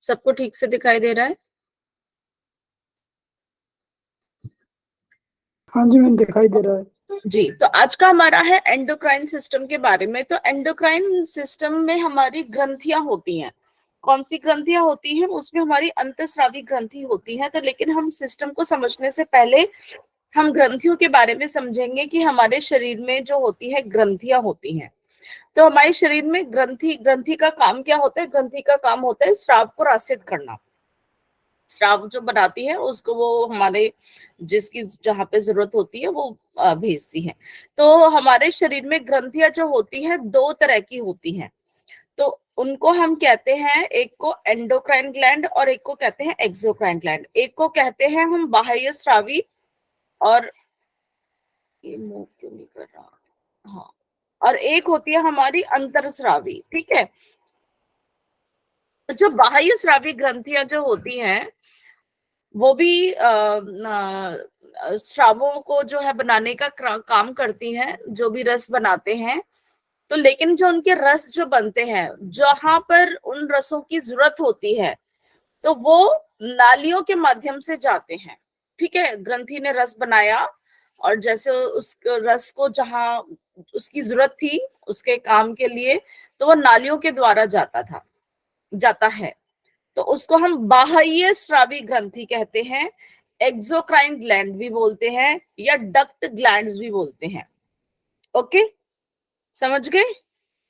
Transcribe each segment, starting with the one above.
सबको ठीक से दिखाई दे रहा है? हाँ जी मैम, दिखाई दे रहा है जी। तो आज का हमारा है एंडोक्राइन सिस्टम के बारे में। तो एंडोक्राइन सिस्टम में हमारी ग्रंथियां होती हैं। कौन सी ग्रंथियां होती हैं? उसमें हमारी अंतःस्रावी ग्रंथि होती है। तो लेकिन हम सिस्टम को समझने से पहले हम ग्रंथियों के बारे में समझेंगे कि हमारे शरीर में जो होती है ग्रंथियां होती हैं। तो हमारे शरीर में ग्रंथि ग्रंथि का काम क्या होता है? ग्रंथि का काम होता है स्राव को रासित करना। स्राव जो बनाती है उसको वो हमारे जिसकी जहां पे जरूरत होती है वो भेजती है। तो हमारे शरीर में ग्रंथियां जो होती है दो तरह की होती हैं। तो उनको हम कहते हैं, एक को एंडोक्राइन ग्लैंड और एक को कहते हैं एक्सोक्राइन ग्लैंड। एक को कहते हैं हम बाह्य स्रावी, और ये मूव क्यों नहीं कर रहा, हाँ, और एक होती है हमारी अंतरस्रावी। ठीक है। तो जो बाह्य स्रावी ग्रंथियां जो होती हैं वो भी स्रावों को जो है बनाने का काम करती हैं, जो भी रस बनाते हैं। तो लेकिन जो उनके रस जो बनते हैं, जहां पर उन रसों की जरूरत होती है, तो वो नालियों के माध्यम से जाते हैं। ठीक है। ग्रंथि ने रस बनाया और जैसे उस रस को जहां उसकी जरूरत थी उसके काम के लिए, तो वो नालियों के द्वारा जाता है। तो उसको हम बाह्य स्रावी ग्रंथि कहते हैं, एक्सोक्राइन ग्लैंड भी बोलते हैं या डक्ट ग्लैंड्स भी बोलते हैं। ओके, समझ गए?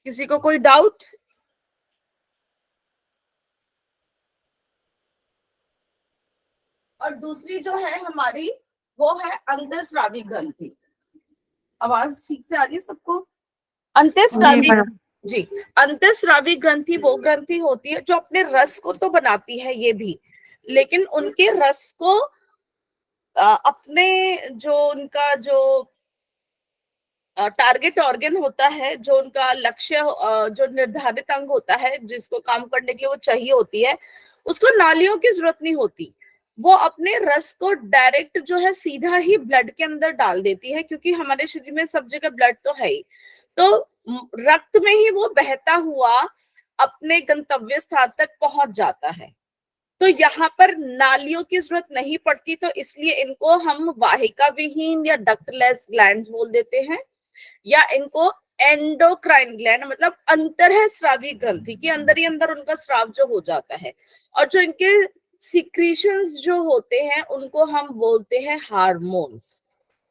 किसी को कोई डाउट? और दूसरी जो है हमारी वो है अंतःस्रावी ग्रंथि। आवाज ठीक से आ रही है सबको? अंतःस्रावी, जी, अंतःस्रावी ग्रंथि वो ग्रंथि होती है जो अपने रस को तो बनाती है ये भी, लेकिन उनके रस को अपने जो उनका जो टारगेट ऑर्गन होता है, जो उनका लक्ष्य, जो निर्धारित अंग होता है जिसको काम करने के लिए वो चाहिए होती है, उसको नालियों की जरूरत नहीं होती। वो अपने रस को डायरेक्ट जो है सीधा ही ब्लड के अंदर डाल देती है, क्योंकि हमारे शरीर में सब जगह ब्लड तो है ही। तो रक्त में ही वो बहता हुआ अपने गंतव्य स्थान तक पहुंच जाता है। तो यहाँ पर नालियों की जरूरत नहीं पड़ती, तो इसलिए इनको हम वाहिका विहीन या डक्टलेस ग्लैंड्स बोल देते हैं, या इनको एंडोक्राइन ग्लैंड, मतलब अंतरस्रावी ग्रंथि के अंदर ही अंदर उनका स्राव जो हो जाता है। और जो इनके सिक्रीशंस जो होते हैं उनको हम बोलते हैं हार्मोन्स।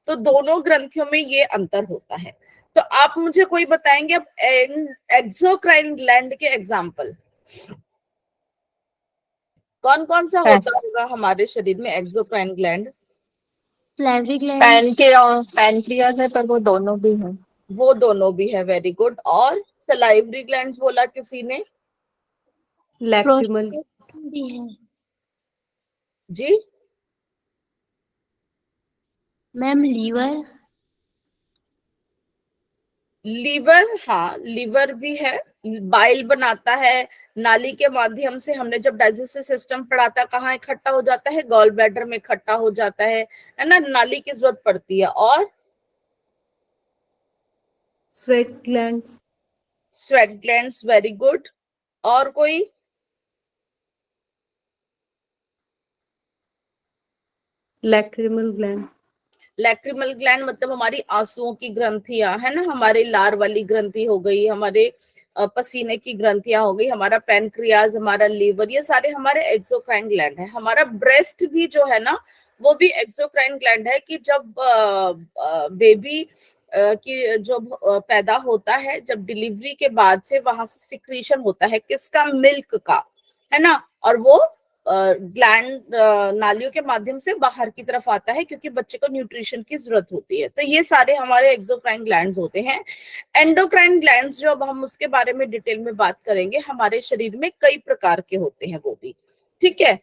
तो दोनों ग्रंथियों में ये अंतर होता है। तो आप मुझे कोई बताएंगे अब एक्सोक्राइन ग्लैंड के एग्जाम्पल कौन कौन सा होता होगा हमारे शरीर में? Exocrine gland, salivary gland, pancreas है, पर वो दोनों भी हैं। वो दोनों भी है, वेरी गुड। और सलाइवरी ग्लैंड्स बोला किसी ने? लैक्रिमल भी है जी, मैम। लीवर, लीवर, हाँ लीवर भी है, बाइल बनाता है नाली के माध्यम से। हमने जब डाइजेस्टिव सिस्टम पढ़ा था, कहाँ इकट्ठा हो जाता है? गॉल ब्लैडर में इकट्ठा हो जाता है ना, नाली की जरूरत पड़ती है। और sweat glands, sweat glands, very good. और कोई? लैक्रिमल ग्लैंड, लैक्रिमल ग्लैंड मतलब हमारी आंसुओं की ग्रंथियां है ना, हमारे लार वाली ग्रंथि हो गई, हमारे पसीने की ग्रंथियां हो गई, हमारा पैनक्रियाज, हमारा लीवर, ये सारे हमारे एक्सोक्राइन ग्लैंड है। हमारा ब्रेस्ट भी जो है ना, वो भी एक्सोक्राइन ग्लैंड है। कि जब बेबी की जो पैदा होता है, जब डिलीवरी के बाद से वहां से सिक्रीशन होता है, किसका? मिल्क का, है ना। और वो ग्लैंड नालियों के माध्यम से बाहर की तरफ आता है, क्योंकि बच्चे को न्यूट्रिशन की जरूरत होती है। तो ये सारे हमारे एक्सोक्राइन ग्लैंड्स होते हैं। एंडोक्राइन ग्लैंड्स जो अब हम उसके बारे में डिटेल में बात करेंगे, हमारे शरीर में कई प्रकार के होते हैं वो भी। ठीक है।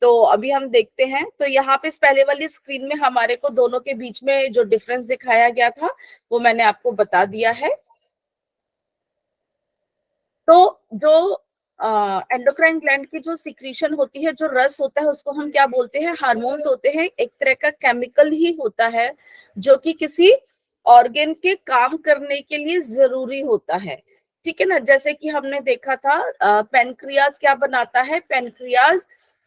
तो अभी हम देखते हैं। तो यहाँ पे इस पहले वाली स्क्रीन में हमारे को दोनों के बीच में जो डिफरेंस दिखाया गया था वो मैंने आपको बता दिया है। तो जो एंडोक्राइन ग्लैंड की जो सिक्रीशन होती है, जो रस होता है, उसको हम क्या बोलते हैं? हार्मोन्स होते हैं। एक तरह का केमिकल ही होता है जो कि किसी ऑर्गन के काम करने के लिए जरूरी होता है। ठीक है ना। जैसे कि हमने देखा था पेनक्रियाज क्या बनाता है, पेनक्रियाज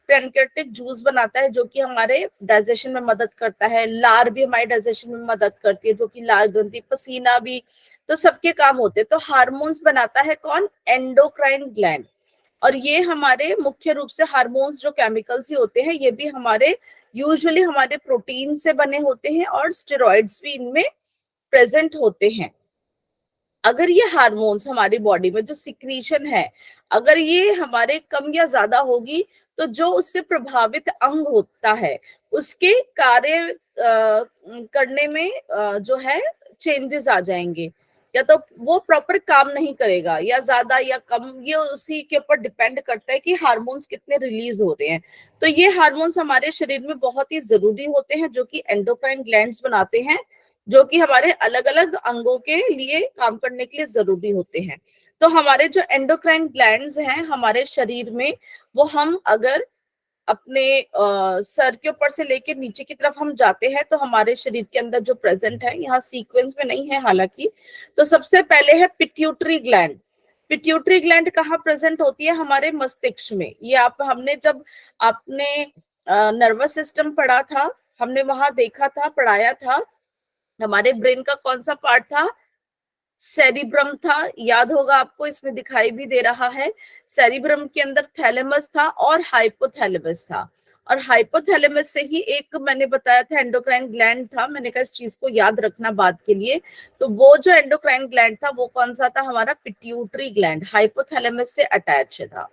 पेनक्रियाटिक जूस बनाता है जो कि हमारे डाइजेशन में मदद करता है। लार भी हमारे डाइजेशन में मदद करती है, जो कि लार ग्रंथि, पसीना भी, तो सबके काम होते हैं। तो हार्मोन्स बनाता है कौन, एंडोक्राइन ग्लैंड। और ये हमारे मुख्य रूप से हार्मोन्स जो केमिकल्स ही होते हैं, ये भी हमारे यूजुअली हमारे प्रोटीन से बने होते हैं और स्टेरॉइड्स भी इनमें प्रेजेंट होते हैं। अगर ये हार्मोन्स हमारी बॉडी में जो सिक्रीशन है, अगर ये हमारे कम या ज्यादा होगी, तो जो उससे प्रभावित अंग होता है उसके कार्य करने में जो है चेंजेस आ जाएंगे, या तो वो प्रॉपर काम नहीं करेगा, या ज्यादा या कम, ये उसी के ऊपर डिपेंड करता है कि हार्मोन्स कितने रिलीज हो रहे हैं। तो ये हार्मोन्स हमारे शरीर में बहुत ही जरूरी होते हैं, जो कि एंडोक्राइन ग्लैंड्स बनाते हैं, जो कि हमारे अलग अलग अंगों के लिए काम करने के लिए जरूरी होते हैं। तो हमारे जो एंडोक्राइन ग्लैंड्स हैं हमारे शरीर में, वो हम अगर अपने सर के ऊपर से लेके नीचे की तरफ हम जाते हैं, तो हमारे शरीर के अंदर जो प्रेजेंट है, यहाँ सीक्वेंस में नहीं है हालांकि, तो सबसे पहले है पिट्यूटरी ग्लैंड। पिट्यूटरी ग्लैंड कहाँ प्रेजेंट होती है, हमारे मस्तिष्क में। ये हमने जब आपने नर्वस सिस्टम पढ़ा था, हमने वहां देखा था, पढ़ाया था, हमारे ब्रेन का कौन सा पार्ट था, सेरिब्रम था, याद होगा आपको, इसमें दिखाई भी दे रहा है। सेरिब्रम के अंदर थैलेमस था और हाइपोथैलेमस था, और हाइपोथैलेमस से ही एक मैंने बताया था एंडोक्राइन ग्लैंड था। मैंने कहा इस चीज को याद रखना बाद के लिए। तो वो जो एंडोक्राइन ग्लैंड था वो कौन सा था, हमारा पिट्यूटरी ग्लैंड, हाइपोथैलेमस से अटैच था।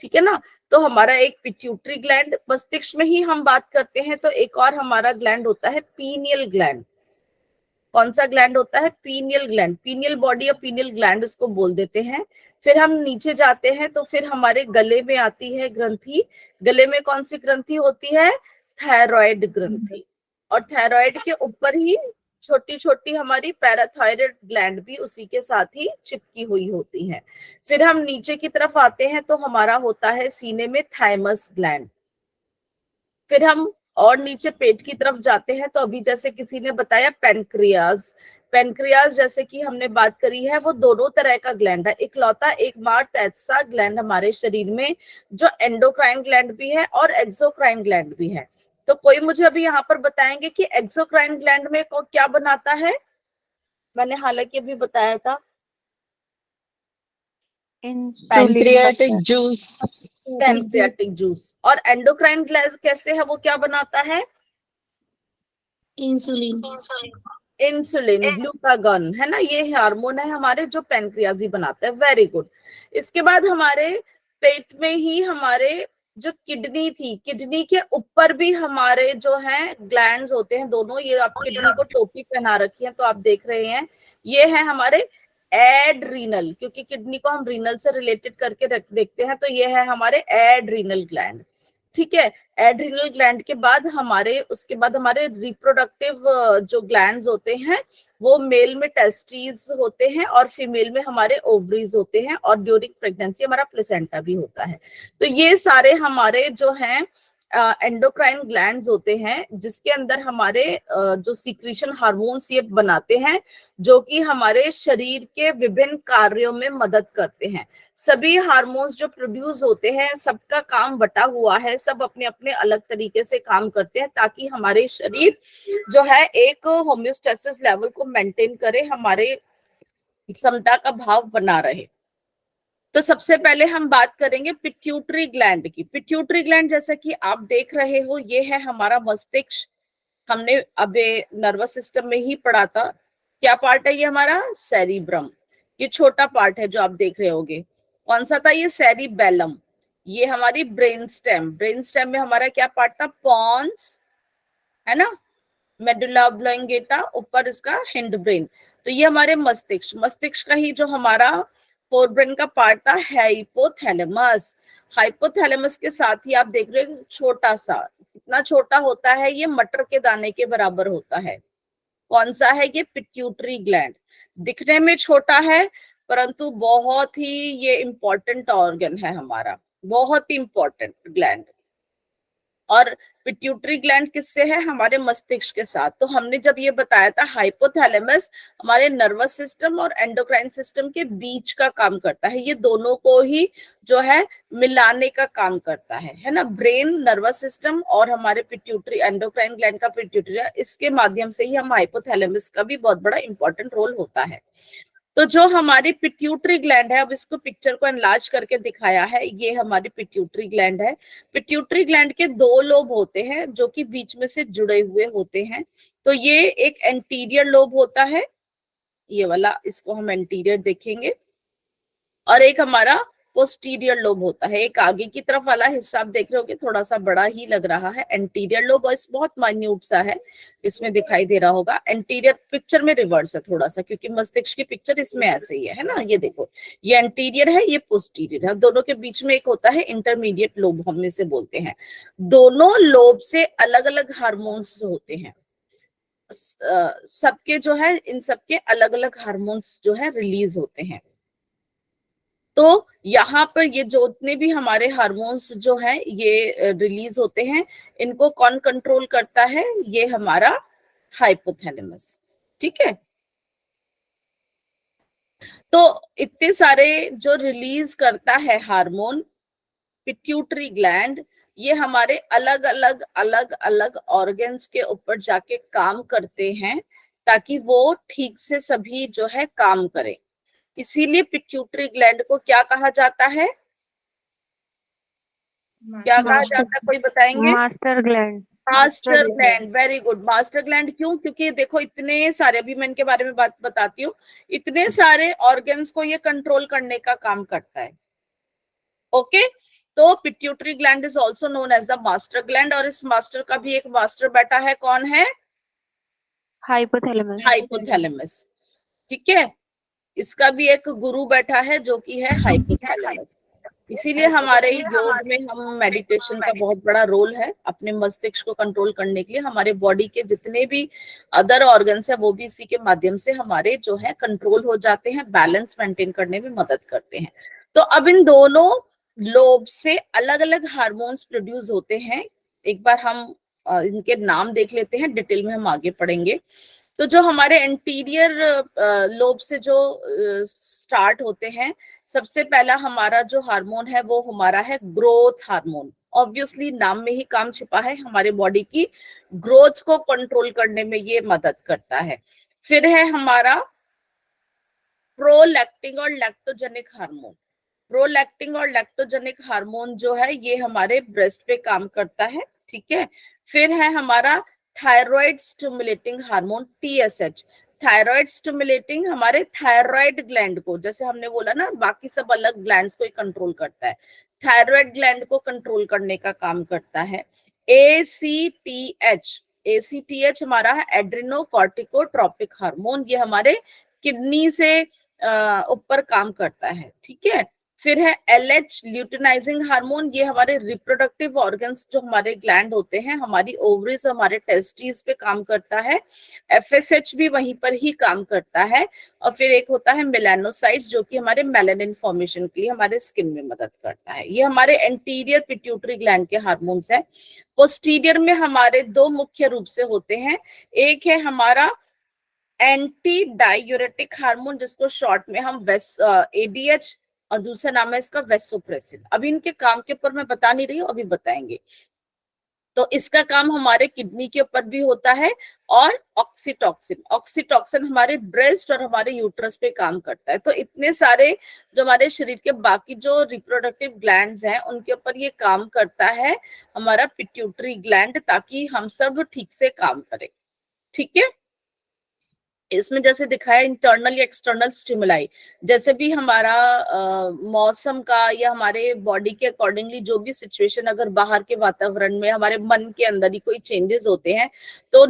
ठीक है ना। तो हमारा एक पिट्यूटरी ग्लैंड, मस्तिष्क में ही हम बात करते हैं, तो एक और हमारा ग्लैंड होता है पीनियल ग्लैंड। कौन सा ग्लैंड होता है, पीनियल ग्लैंड, पीनियल बॉडी या पीनियल ग्लैंड इसको बोल देते हैं। फिर हम नीचे जाते हैं तो फिर हमारे गले में आती है ग्रंथि। गले में कौन सी ग्रंथि होती है, थायराइड ग्रंथि। और थायराइड के ऊपर ही छोटी छोटी हमारी पैराथायराइड ग्लैंड भी उसी के साथ ही चिपकी हुई होती है। फिर हम नीचे की तरफ आते हैं तो हमारा होता है सीने में थाइमस ग्लैंड। फिर हम और नीचे पेट की तरफ जाते हैं तो अभी जैसे किसी ने बताया पेनक्रियाज, पेनक्रियाज जैसे कि हमने बात करी है, वो दोनों तरह का ग्लैंड है, इकलौता एकमात्र ऐसा ग्लैंड हमारे शरीर में जो एंडोक्राइन ग्लैंड भी है और एक्सोक्राइन ग्लैंड भी है। तो कोई मुझे अभी यहाँ पर बताएंगे कि एक्सोक्राइन ग्लैंड में क्या बनाता है, मैंने हालांकि अभी बताया था, पैनक्रियाटिक जूस। Pancreatic juice. और एंडोक्राइन ग्लैंड कैसे है, वो क्या बनाता है, इंसुलिन। इंसुलिन, ग्लूकागॉन, है ना, ये हार्मोन है हमारे जो पैनक्रियाज ही बनाता है। Very good. इसके बाद हमारे पेट में ही हमारे जो किडनी थी, किडनी के ऊपर भी हमारे जो हैं ग्लैंड्स होते हैं दोनों। ये आप किडनी को टोपी पहना रखी है तो आप देख रहे हैं, ये है हमारे एड्रीनल, क्योंकि किडनी को हम रीनल से रिलेटेड करके देखते हैं, तो ये है हमारे एड्रीनल ग्लैंड। ठीक है। एड्रिनल ग्लैंड के बाद हमारे, उसके बाद हमारे रिप्रोडक्टिव जो ग्लैंड्स होते हैं, वो मेल में टेस्टिस होते हैं और फीमेल में हमारे ओवरीज होते हैं, और ड्यूरिंग प्रेगनेंसी हमारा प्लेसेंटा भी होता है। तो ये सारे हमारे जो हैं एंडोक्राइन ग्लैंड्स होते हैं, जिसके अंदर हमारे जो सीक्रेशन हार्मोन्स ये बनाते हैं, जो कि हमारे शरीर के विभिन्न कार्यों में मदद करते हैं। सभी हार्मोन्स जो प्रोड्यूस होते हैं, सबका काम बटा हुआ है, सब अपने अपने अलग तरीके से काम करते हैं, ताकि हमारे शरीर जो है एक होम्योस्टेसिस लेवल को मेंटेन करे, हमारे समता का भाव बना रहे। तो सबसे पहले हम बात करेंगे पिट्यूटरी ग्लैंड की। पिट्यूटरी ग्लैंड जैसा कि आप देख रहे हो, ये है हमारा मस्तिष्क। हमने अबे नर्वस सिस्टम में ही पढ़ा था। क्या पार्ट है ये हमारा, सेरिब्रम। ये छोटा पार्ट है जो आप देख रहे होगे, कौन सा था ये, सेरिबेलम। ये हमारी ब्रेन स्टेम, ब्रेन स्टेम में हमारा क्या पार्ट था, पॉन्स, है ना, मेडुला ऑब्लोंगेटा, ऊपर इसका हिंड ब्रेन। तो ये हमारे मस्तिष्क, मस्तिष्क का ही जो हमारा फोर ब्रेन का पार्ट था हाइपोथैलेमस। हाइपोथैलेमस के साथ ही आप देख रहे हो छोटा सा, कितना छोटा होता है ये, मटर के दाने के बराबर होता है। कौन सा है ये, पिट्यूटरी ग्लैंड। दिखने में छोटा है परंतु बहुत ही ये इंपॉर्टेंट ऑर्गन है हमारा, बहुत ही इंपॉर्टेंट ग्लैंड। और पिट्यूटरी ग्लैंड किससे है? हमारे मस्तिष्क के साथ। तो हमने जब ये बताया था हाइपोथैलेमस हमारे नर्वस सिस्टम और एंडोक्राइन सिस्टम के बीच का काम करता है, ये दोनों को ही जो है मिलाने का काम करता है ना। ब्रेन, नर्वस सिस्टम और हमारे पिट्यूटरी एंडोक्राइन ग्लैंड का पिट्यूटरी, इसके माध्यम से ही हम हाइपोथैलेमस का भी बहुत बड़ा इंपॉर्टेंट रोल होता है। तो जो हमारी पिट्यूटरी ग्लैंड है, अब इसको पिक्चर को एनलार्ज करके दिखाया है, ये हमारी पिट्यूटरी ग्लैंड है। पिट्यूटरी ग्लैंड के 2 लोब होते हैं जो कि बीच में से जुड़े हुए होते हैं। तो ये एक एंटीरियर लोब होता है, ये वाला, इसको हम एंटीरियर देखेंगे, और एक हमारा पोस्टीरियर लोब होता है। एक आगे की तरफ वाला हिस्सा आप देख रहे होगे थोड़ा सा बड़ा ही लग रहा है, एंटीरियर लोब, और इस बहुत माइन्यूट सा है, इसमें दिखाई दे रहा होगा। एंटीरियर पिक्चर में रिवर्स है थोड़ा सा, क्योंकि मस्तिष्क की पिक्चर इसमें ऐसे ही है ना। ये देखो, ये एंटीरियर है, ये पोस्टीरियर है, दोनों के बीच में एक होता है इंटरमीडिएट लोब, हम इसे बोलते हैं। दोनों लोब से अलग अलग हार्मोन्स होते हैं, सबके जो है, इन सबके अलग अलग हार्मोन्स जो है रिलीज होते हैं। तो यहाँ पर ये जितने भी हमारे हार्मोन्स जो हैं ये रिलीज होते हैं, इनको कौन कंट्रोल करता है? ये हमारा हाइपोथैलेमस। ठीक है, तो इतने सारे जो रिलीज करता है हार्मोन पिट्यूटरी ग्लैंड, ये हमारे अलग अलग अलग अलग ऑर्गन्स के ऊपर जाके काम करते हैं ताकि वो ठीक से सभी जो है काम करें। इसीलिए पिट्यूटरी ग्लैंड को क्या कहा जाता है? क्या कहा जाता है, कोई बताएंगे? Master gland. Master gland, very good. Master gland क्यों? क्योंकि देखो इतने सारे, अभी मैं इनके बारे में बात बताती हूँ, इतने सारे ऑर्गन्स को ये कंट्रोल करने का काम करता है। ओके, तो pituitary gland is also known as the master gland, और इस मास्टर का भी एक मास्टर बेटा है, कौन है? हाइपोथैलेमस। हाइपोथैलेमस। ठीक है, इसका भी एक गुरु बैठा है जो कि है हाइपोथैलेमस। इसीलिए हमारे योग में हम मेडिटेशन का बहुत बड़ा रोल है अपने मस्तिष्क को कंट्रोल करने के लिए। हमारे बॉडी के जितने भी अदर ऑर्गन्स है वो भी इसी के माध्यम से हमारे जो है कंट्रोल हो जाते हैं, बैलेंस मेंटेन करने में मदद करते हैं। तो अब इन दोनों लोब से अलग अलग हार्मोन्स प्रोड्यूस होते हैं। एक बार हम इनके नाम देख लेते हैं, डिटेल में हम आगे पढ़ेंगे। तो जो हमारे एंटीरियर लोब से जो स्टार्ट होते हैं, सबसे पहला हमारा जो हार्मोन है वो हमारा है ग्रोथ हार्मोन। ऑब्वियसली नाम में ही काम छिपा है, हमारे बॉडी की ग्रोथ को कंट्रोल करने में ये मदद करता है। फिर है हमारा प्रोलैक्टिन और लैक्टोजेनिक हार्मोन। प्रोलैक्टिन और लैक्टोजेनिक हार्मोन जो है ये हमारे ब्रेस्ट पे काम करता है। ठीक है, फिर है हमारा thyroid stimulating hormone TSH। Thyroid stimulating हमारे थायराइड ग्लैंड को, जैसे हमने बोला ना बाकी सब अलग ग्लैंड्स को कंट्रोल करता है, थायराइड ग्लैंड को कंट्रोल करने का काम करता है। ACTH हमारा है एड्रिनोकॉर्टिकोट्रोपिक हार्मोन, ये हमारे किडनी से ऊपर काम करता है। ठीक है, फिर है LH ल्यूटिनाइजिंग हार्मोन, ये हमारे रिप्रोडक्टिव ऑर्गन्स जो हमारे ग्लैंड होते हैं, हमारी ओवरीज, हमारे टेस्टिस पे काम करता है। FSH भी वहीं पर ही काम करता है। और फिर एक होता है मेलानोसाइट्स जो कि हमारे मेलानिन फॉर्मेशन के लिए हमारे स्किन में मदद करता है। ये हमारे एंटीरियर पिट्यूटरी ग्लैंड के हार्मोन्स हैं। पोस्टीरियर में हमारे 2 मुख्य रूप से होते हैं, एक है हमारा एंटी डायूरेटिक हार्मोन जिसको शॉर्ट में हम ADH, और दूसरा नाम है इसका वेसोप्रेसिन। अभी इनके काम के ऊपर मैं बता नहीं रही हूँ, अभी बताएंगे। तो इसका काम हमारे किडनी के ऊपर भी होता है। और ऑक्सीटॉक्सिन हमारे ब्रेस्ट और हमारे यूट्रस पे काम करता है। तो इतने सारे जो हमारे शरीर के बाकी जो रिप्रोडक्टिव ग्लैंड्स हैं उनके ऊपर ये काम करता है हमारा पिट्यूटरी ग्लैंड, ताकि हम सब ठीक से काम करें। ठीक है, इसमें जैसे दिखाया इंटरनल या एक्सटर्नल स्टिमुलाई, जैसे भी हमारा मौसम का या हमारे बॉडी के अकॉर्डिंगली जो भी सिचुएशन, अगर बाहर के वातावरण में हमारे मन के अंदर ही कोई चेंजेस होते हैं तो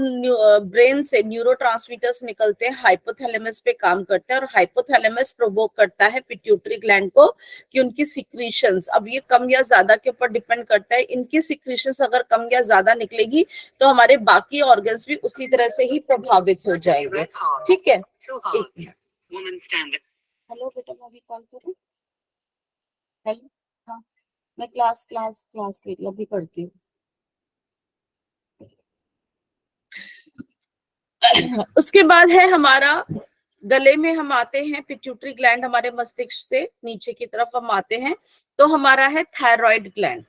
ब्रेन से न्यूरोट्रांसमीटर्स निकलते हैं, हाइपोथैलेमस पे काम करते हैं, और हाइपोथैलेमस प्रोवोक करता है पिट्यूटरी ग्लैंड को कि उनकी सिक्रीशंस, अब ये कम या ज्यादा के ऊपर डिपेंड करता है, इनकी सिक्रीशंस अगर कम या ज्यादा निकलेगी तो हमारे बाकी ऑर्गन्स भी उसी तरह से ही प्रभावित हो जाएंगे। ठीक है, हेलो बेटा, मैं अभी कॉल करूं? हेलो, हाँ, मैं क्लास ले अभी करती हूँ। उसके बाद है हमारा गले में हम आते हैं, पिट्यूटरी ग्लैंड हमारे मस्तिष्क से नीचे की तरफ हम आते हैं, तो हमारा है थायराइड ग्लैंड।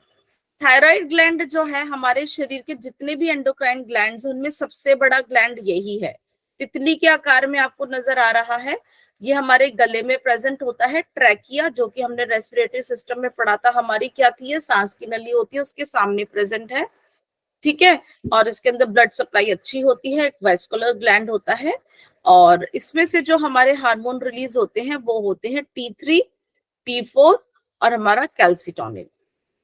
थायराइड ग्लैंड जो है हमारे शरीर के जितने भी एंडोक्राइन ग्लैंड्स उनमें सबसे बड़ा ग्लैंड यही है। तितली के आकार में आपको नजर आ रहा है, ये हमारे गले में प्रेजेंट होता है। ट्रैकिया जो कि हमने रेस्पिरेटरी सिस्टम में पढ़ा था, हमारी क्या थी, ये सांस की नली होती है, उसके सामने प्रेजेंट है, ठीक है। और इसके अंदर ब्लड सप्लाई अच्छी होती है, एक वेस्कुलर ग्लैंड होता है, और इसमें से जो हमारे हार्मोन रिलीज होते हैं वो होते हैं T3, T4 और हमारा कैल्सिटोनिन।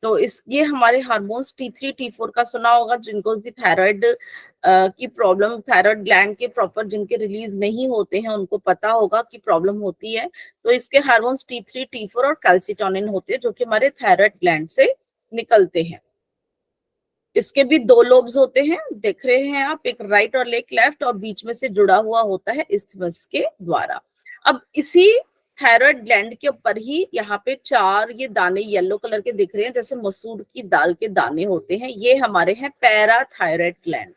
तो ये हमारे हार्मोन्स T3, T4 का सुना होगा, जिनको भी थायराइड की प्रॉब्लम, थायराइड ग्लैंड के प्रॉपर जिनके रिलीज नहीं होते हैं उनको पता होगा कि प्रॉब्लम होती है। तो इसके हार्मोन्स T3, T4 और कैल्सिटोनिन होते हैं जो कि हमारे थायराइड ग्लैंड से निकलते हैं। इसके भी 2 लोब्स होते हैं, देख रहे हैं आप, एक राइट और एक लेफ्ट, और बीच में से जुड़ा हुआ होता है इस्थमस के द्वारा। अब इसी थायराइड ग्लैंड के ऊपर ही यहाँ पे 4 ये दाने येलो कलर के दिख रहे हैं, जैसे मसूर की दाल के दाने होते हैं, ये हमारे हैं parathyroid gland.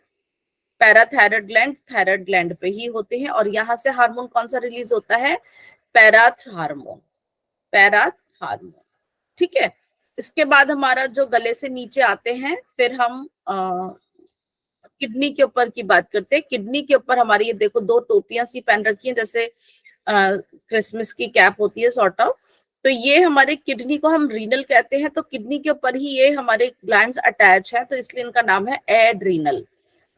Parathyroid gland thyroid gland पे ही होते हैं, और यहाँ से हार्मोन कौन सा रिलीज होता है, पैराथ हार्मोन, पैराथ हार्मोन, ठीक है। इसके बाद हमारा जो गले से नीचे आते हैं, फिर हम किडनी के ऊपर की बात करते हैं। किडनी के ऊपर हमारी ये देखो 2 टोपियां सी पहन रखी हैं, जैसे क्रिसमस की कैप होती है सॉर्ट ऑफ। तो ये हमारे किडनी को हम रीनल कहते हैं, तो किडनी के ऊपर ही ये हमारे ग्लैंड्स अटैच है, तो इसलिए इनका नाम है एड्रीनल।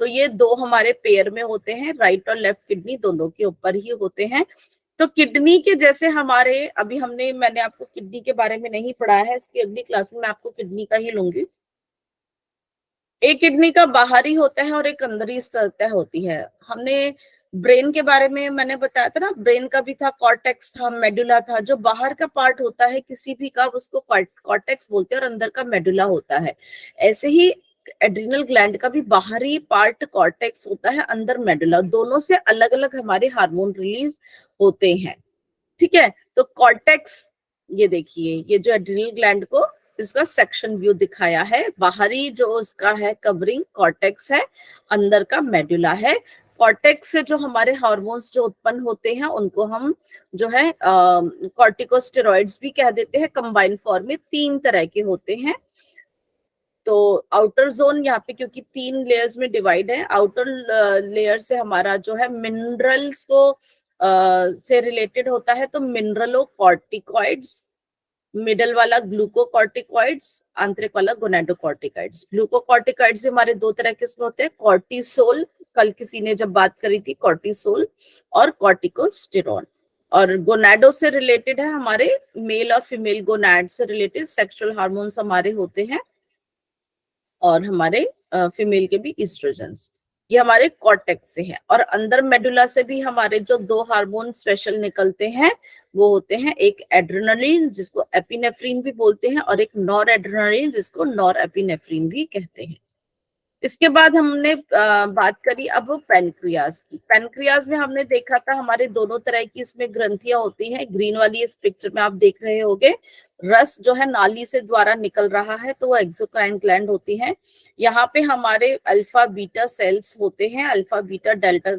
तो ये 2 हमारे पेयर में होते हैं, राइट और लेफ्ट किडनी दोनों के ऊपर ही होते हैं। तो किडनी के जैसे हमारे, अभी मैंने आपको किडनी के बारे में नहीं पढ़ाया है, इसकी अगली क्लास में मैं आपको किडनी का ही लूंगी। एक किडनी का बाहरी होता है और एक अंदरी सतह होती है। हमने ब्रेन के बारे में मैंने बताया था ना, ब्रेन का भी था, कॉर्टेक्स था, मेडुला था। जो बाहर का पार्ट होता है किसी भी का, उसको कॉर्टेक्स बोलते हैं, और अंदर का मेडुला होता है। ऐसे ही एड्रिनल ग्लैंड का भी बाहरी पार्ट कॉर्टेक्स होता है, अंदर मेडुला, दोनों से अलग अलग हमारे हार्मोन रिलीज होते हैं, ठीक है। तो कॉर्टेक्स, ये देखिए, ये जो एड्रिनल ग्लैंड को इसका सेक्शन व्यू दिखाया है, बाहरी जो उसका है कवरिंग कॉर्टेक्स है, अंदर का मेडुला है। कॉर्टेक्स से जो हमारे हार्मोन्स जो उत्पन्न होते हैं उनको हम जो है कॉर्टिकोस्टेरॉइड्स भी कह देते हैं। कंबाइन फॉर्म में 3 तरह के होते हैं। तो आउटर जोन यहाँ पे क्योंकि 3 लेयर्स में डिवाइड है, आउटर लेयर से हमारा जो है मिनरल्स को से रिलेटेड होता है, तो मिनरलोकॉर्टिकॉइड्स, मिडल वाला ग्लूकोकॉर्टिकॉइड्स, आंतरिक वाला गोनाडोकॉर्टिकॉइड्स। ग्लूकोकॉर्टिकॉइड्स भी हमारे 2 तरह के इसमें होते हैं, कॉर्टिसोल, कल किसी ने जब बात करी थी, कॉर्टिसोल और कॉर्टिकोस्टेरॉन। और गोनाडो से रिलेटेड है हमारे मेल और फीमेल गोनाड से रिलेटेड सेक्सुअल हार्मोन्स हमारे होते हैं, और हमारे फीमेल के भी ईस्ट्रोजन्स, ये हमारे कॉर्टेक्स से है। और अंदर मेडुला से भी हमारे जो 2 हार्मोन स्पेशल निकलते हैं वो होते हैं, एक एड्रेनलिन जिसको एपिनेफ्रीन भी बोलते हैं, और एक नॉर एड्रेनलिन जिसको नॉर एपिनेफ्रीन भी कहते हैं। इसके बाद हमने बात करी अब पैनक्रियाज की। पैनक्रियाज में हमने देखा था हमारे दोनों तरह की इसमें ग्रंथियां होती हैं। ग्रीन वाली इस पिक्चर में आप देख रहे होंगे, रस जो है नाली से द्वारा निकल रहा है, तो वो एक्सोक्राइन ग्लैंड होती है। यहाँ पे हमारे अल्फा बीटा सेल्स होते हैं, अल्फा बीटा डेल्टा,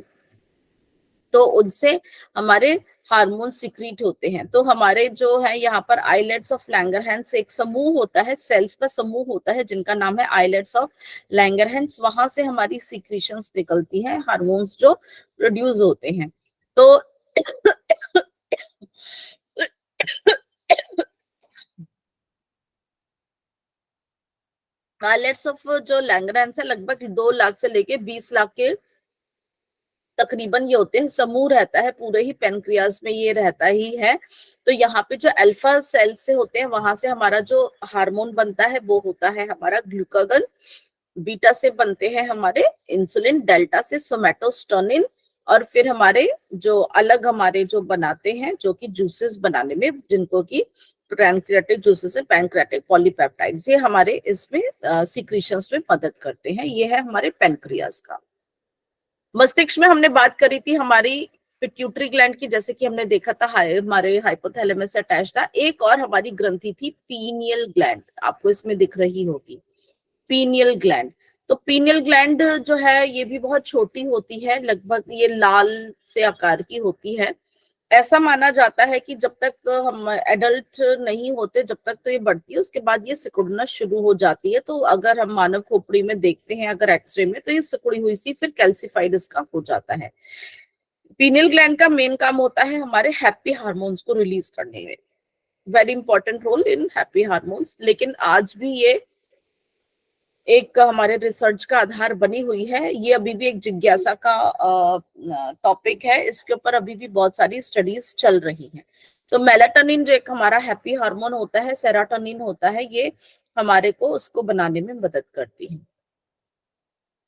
तो उनसे हमारे हार्मोन सिक्रीट होते हैं। तो हमारे जो है यहाँ पर आइलेट्स ऑफ लैंगरहैंस एक समूह होता है, सेल्स का समूह होता है जिनका नाम है आइलेट्स ऑफ लैंगरहैंस। वहां से हमारी सिक्रीशंस निकलती हैं, हार्मोन्स जो प्रोड्यूस होते हैं। तो आइलेट्स ऑफ जो लैंगरहैंस है लगभग 2 लाख से लेके 20 लाख के तकरीबन ये होते हैं, समूह रहता है पूरे ही पेनक्रियाज में, ये रहता ही है। तो यहाँ पे जो अल्फा सेल से होते हैं वहां से हमारा जो हार्मोन बनता है वो होता है हमारा ग्लूकागन, बीटा से बनते हैं हमारे इंसुलिन, डेल्टा से सोमैटोस्टेरोन, और फिर हमारे जो अलग हमारे जो बनाते हैं जो कि जूसेस बनाने में, जिनको की पैनक्रियाटिक जूसेस है, पैनक्रियाटिक पॉलीपेप्टाइड्स, ये हमारे इसमें सिक्रीशंस में मदद करते हैं। ये है हमारे पेनक्रियाज का। मस्तिष्क में हमने बात करी थी हमारी पिट्यूटरी ग्लैंड की, जैसे कि हमने देखा था हमारे हाइपोथैलेमस से अटैच था। एक और हमारी ग्रंथि थी पीनियल ग्लैंड, आपको इसमें दिख रही होगी, पीनियल ग्लैंड। तो पीनियल ग्लैंड जो है ये भी बहुत छोटी होती है, लगभग ये लाल से आकार की होती है। ऐसा माना जाता है कि जब तक हम एडल्ट नहीं होते जब तक तो ये बढ़ती है, उसके बाद ये सिकुड़ना शुरू हो जाती है। तो अगर हम मानव खोपड़ी में देखते हैं अगर एक्सरे में, तो ये सिकुड़ी हुई सी फिर कैल्सिफाइड इसका हो जाता है। पीनियल ग्लैंड का मेन काम होता है हमारे हैप्पी हार्मोन्स को रिलीज करने में, very important role in happy hormones. लेकिन आज भी ये एक हमारे रिसर्च का आधार बनी हुई है, ये अभी भी एक जिज्ञासा का टॉपिक है, इसके ऊपर अभी भी बहुत सारी स्टडीज चल रही हैं। तो मेलाटोनिन जो एक हमारा हैप्पी हार्मोन होता है, सेरोटोनिन होता है, ये हमारे को उसको बनाने में मदद करती है।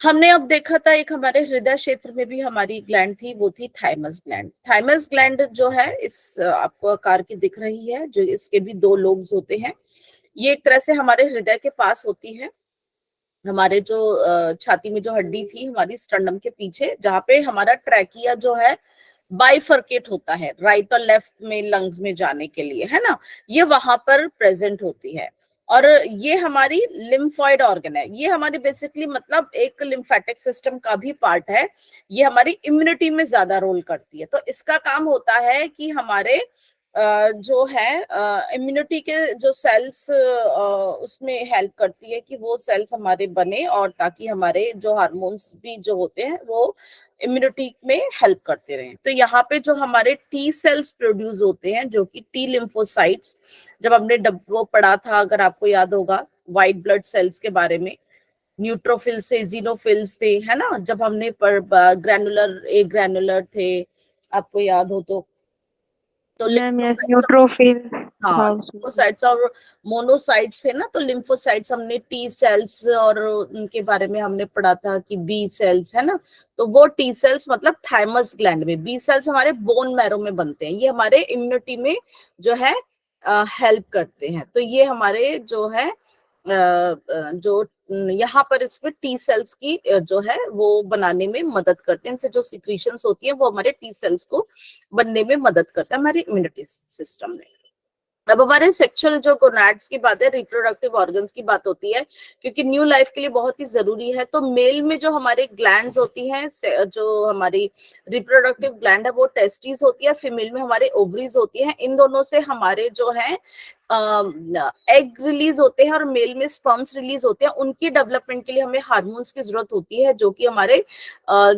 हमने अब देखा था एक हमारे हृदय क्षेत्र में भी हमारी ग्लैंड थी, वो थी थाइमस ग्लैंड। थाइमस ग्लैंड जो है इस आपको आकार की दिख रही है, जो इसके भी 2 लोब्स होते हैं। ये एक तरह से हमारे हृदय के पास होती है, हमारे जो छाती में जो हड्डी थी हमारी स्टर्नम के पीछे, जहाँ पे हमारा ट्रैकिया जो है बाइफर्केट होता है राइट और लेफ्ट में लंग्स में जाने के लिए, है ना, ये वहां पर प्रेजेंट होती है। और ये हमारी लिम्फॉइड ऑर्गन है, ये हमारी बेसिकली मतलब एक लिम्फेटिक सिस्टम का भी पार्ट है। ये हमारी इम्यूनिटी में ज्यादा रोल करती है। तो इसका काम होता है कि हमारे जो है इम्यूनिटी के जो सेल्स उसमें हेल्प करती है कि वो सेल्स हमारे बने, और ताकि हमारे जो हार्मोन्स भी जो होते हैं वो इम्यूनिटी में हेल्प करते रहे। तो यहाँ पे जो हमारे टी सेल्स प्रोड्यूस होते हैं, जो कि टी लिम्फोसाइट्स, जब हमने वो पढ़ा था अगर आपको याद होगा व्हाइट ब्लड सेल्स के बारे में, न्यूट्रोफिल्स थे, जीनोफिल्स थे, है ना, जब हमने ग्रैनुलर ए ग्रैनुलर थे, आपको याद हो तो न्यूट्रोफिल हाँ, लिम्फोसाइट्स और मोनोसाइट्स थे ना। तो लिम्फोसाइट्स हमने टी सेल्स और उनके बारे में हमने पढ़ा था कि बी सेल्स, है ना। तो वो टी सेल्स मतलब थाइमस ग्लैंड में, बी सेल्स हमारे बोन मैरो में बनते हैं, ये हमारे इम्यूनिटी में जो है हेल्प करते हैं। तो ये हमारे जो है जो यहाँ पर इसमें टी सेल्स की जो है वो बनाने में मदद करते हैं, इनसे जो सिक्रीशंस होती है वो हमारे टी सेल्स को बनने में मदद करता है हमारे इम्यूनिटी सिस्टम में। अब हमारे सेक्सुअल जो गोनाड्स की बात है, रिप्रोडक्टिव ऑर्गन्स की बात होती है, क्योंकि न्यू लाइफ के लिए बहुत ही जरूरी है। तो मेल में जो हमारे ग्लैंड्स होती हैं, जो हमारी रिप्रोडक्टिव ग्लैंड है वो टेस्टिस होती है, फीमेल में हमारे ओवरीज होती है। इन दोनों से हमारे जो है एग रिलीज होते हैं और मेल में स्पर्म्स रिलीज होते हैं। उनकी डेवलपमेंट के लिए हमें हार्मोन्स की जरूरत होती है, जो कि हमारे